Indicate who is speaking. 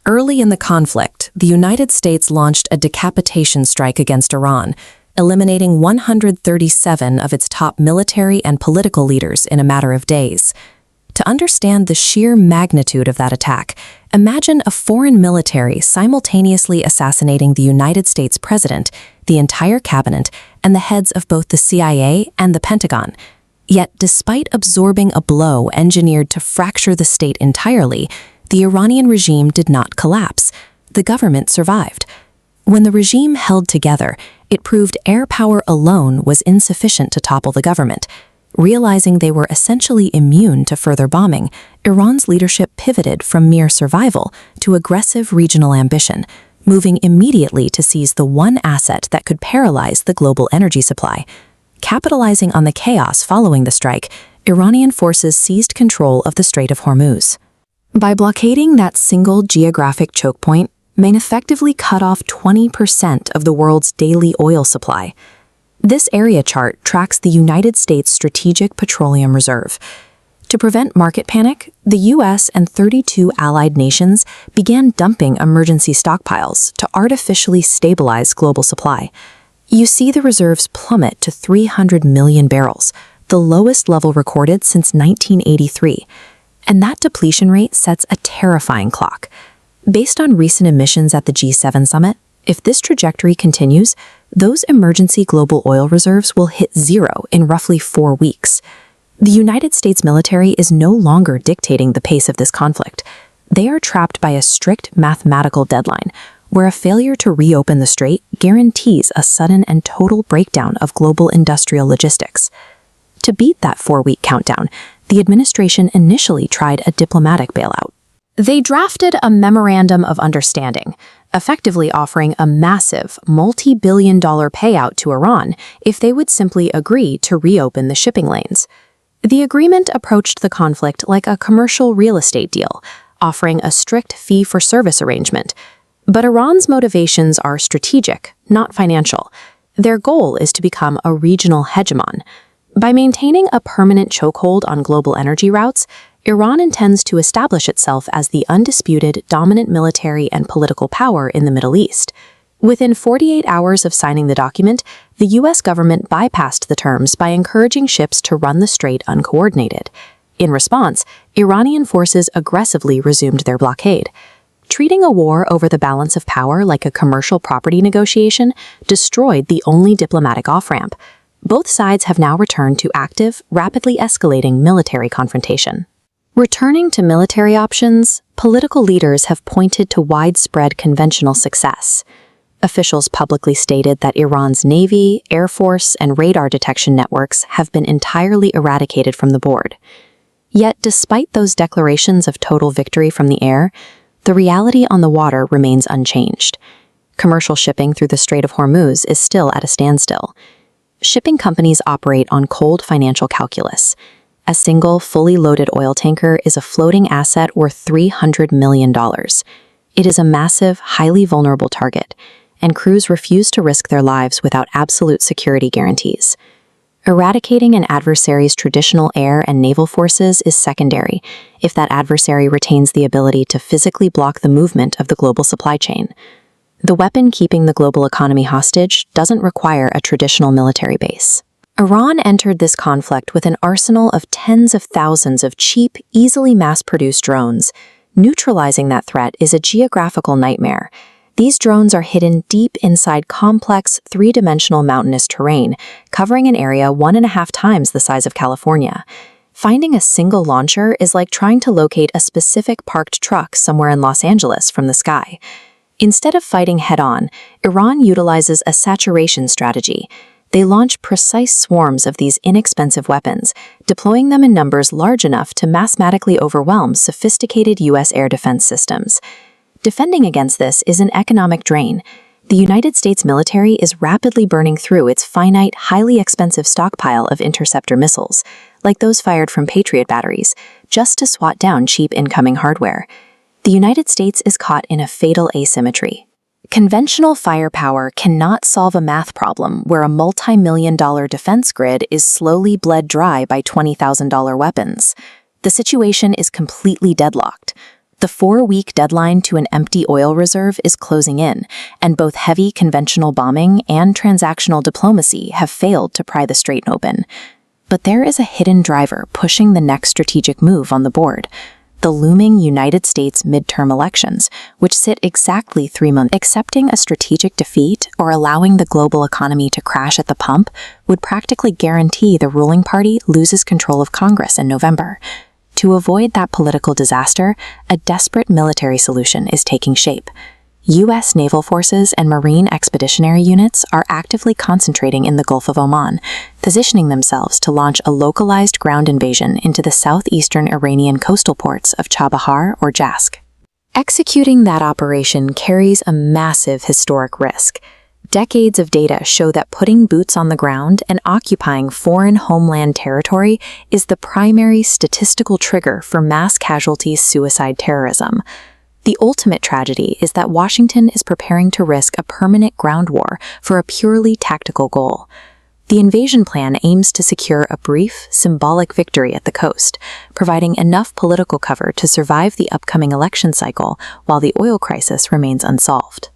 Speaker 1: Early in the conflict, the United States launched a decapitation strike against Iran, eliminating 137 of its top military and political leaders in a matter of days. To understand the sheer magnitude of that attack, imagine a foreign military simultaneously assassinating the United States president, the entire cabinet, and the heads of both the CIA and the Pentagon. Yet, despite absorbing a blow engineered to fracture the state entirely, the Iranian regime did not collapse. The government survived. When the regime held together, it proved air power alone was insufficient to topple the government. Realizing they were essentially immune to further bombing, Iran's leadership pivoted from mere survival to aggressive regional ambition, moving immediately to seize the one asset that could paralyze the global energy supply. Capitalizing on the chaos following the strike, Iranian forces seized control of the Strait of Hormuz. By blockading that single geographic choke point, Maine effectively cut off 20% of the world's daily oil supply. This area chart tracks the United States Strategic Petroleum Reserve. To prevent market panic, the U.S. and 32 allied nations began dumping emergency stockpiles to artificially stabilize global supply. You see the reserves plummet to 300 million barrels, the lowest level recorded since 1983. And that depletion rate sets a terrifying clock. Based on recent emissions at the G7 summit, if this trajectory continues, those emergency global oil reserves will hit zero in roughly 4 weeks. The United States military is no longer dictating the pace of this conflict. They are trapped by a strict mathematical deadline, where a failure to reopen the strait guarantees a sudden and total breakdown of global industrial logistics. To beat that 4-week countdown, the administration initially tried a diplomatic bailout. They drafted a memorandum of understanding, effectively offering a massive, multi-billion-dollar payout to Iran if they would simply agree to reopen the shipping lanes. The agreement approached the conflict like a commercial real estate deal, offering a strict fee-for-service arrangement. But Iran's motivations are strategic, not financial. Their goal is to become a regional hegemon. By maintaining a permanent chokehold on global energy routes, Iran intends to establish itself as the undisputed dominant military and political power in the Middle East. Within 48 hours of signing the document, the U.S. government bypassed the terms by encouraging ships to run the strait uncoordinated. In response, Iranian forces aggressively resumed their blockade. Treating a war over the balance of power like a commercial property negotiation destroyed the only diplomatic off-ramp. Both sides have now returned to active, rapidly escalating military confrontation. Returning to military options, political leaders have pointed to widespread conventional success. Officials publicly stated that Iran's Navy, Air Force, and radar detection networks have been entirely eradicated from the board. Yet, despite those declarations of total victory from the air, the reality on the water remains unchanged. Commercial shipping through the Strait of Hormuz is still at a standstill. Shipping companies operate on cold financial calculus. A single, fully loaded oil tanker is a floating asset worth $300 million. It is a massive, highly vulnerable target, and crews refuse to risk their lives without absolute security guarantees. Eradicating an adversary's traditional air and naval forces is secondary if that adversary retains the ability to physically block the movement of the global supply chain. The weapon keeping the global economy hostage doesn't require a traditional military base. Iran entered this conflict with an arsenal of tens of thousands of cheap, easily mass-produced drones. Neutralizing that threat is a geographical nightmare. These drones are hidden deep inside complex, three-dimensional mountainous terrain, covering an area 1.5 times the size of California. Finding a single launcher is like trying to locate a specific parked truck somewhere in Los Angeles from the sky. Instead of fighting head-on, Iran utilizes a saturation strategy. They launch precise swarms of these inexpensive weapons, deploying them in numbers large enough to mathematically overwhelm sophisticated U.S. air defense systems. Defending against this is an economic drain. The United States military is rapidly burning through its finite, highly expensive stockpile of interceptor missiles, like those fired from Patriot batteries, just to swat down cheap incoming hardware. The United States is caught in a fatal asymmetry. Conventional firepower cannot solve a math problem where a multi-million-dollar defense grid is slowly bled dry by $20,000 weapons. The situation is completely deadlocked. The 4-week deadline to an empty oil reserve is closing in, and both heavy conventional bombing and transactional diplomacy have failed to pry the strait open. But there is a hidden driver pushing the next strategic move on the board: the looming United States midterm elections, which sit exactly 3 months. Accepting a strategic defeat or allowing the global economy to crash at the pump would practically guarantee the ruling party loses control of Congress in November. To avoid that political disaster, a desperate military solution is taking shape. U.S. naval forces and Marine expeditionary units are actively concentrating in the Gulf of Oman, positioning themselves to launch a localized ground invasion into the southeastern Iranian coastal ports of Chabahar or Jask. Executing that operation carries a massive historic risk. Decades of data show that putting boots on the ground and occupying foreign homeland territory is the primary statistical trigger for mass casualty suicide terrorism. The ultimate tragedy is that Washington is preparing to risk a permanent ground war for a purely tactical goal. The invasion plan aims to secure a brief, symbolic victory at the coast, providing enough political cover to survive the upcoming election cycle while the oil crisis remains unsolved.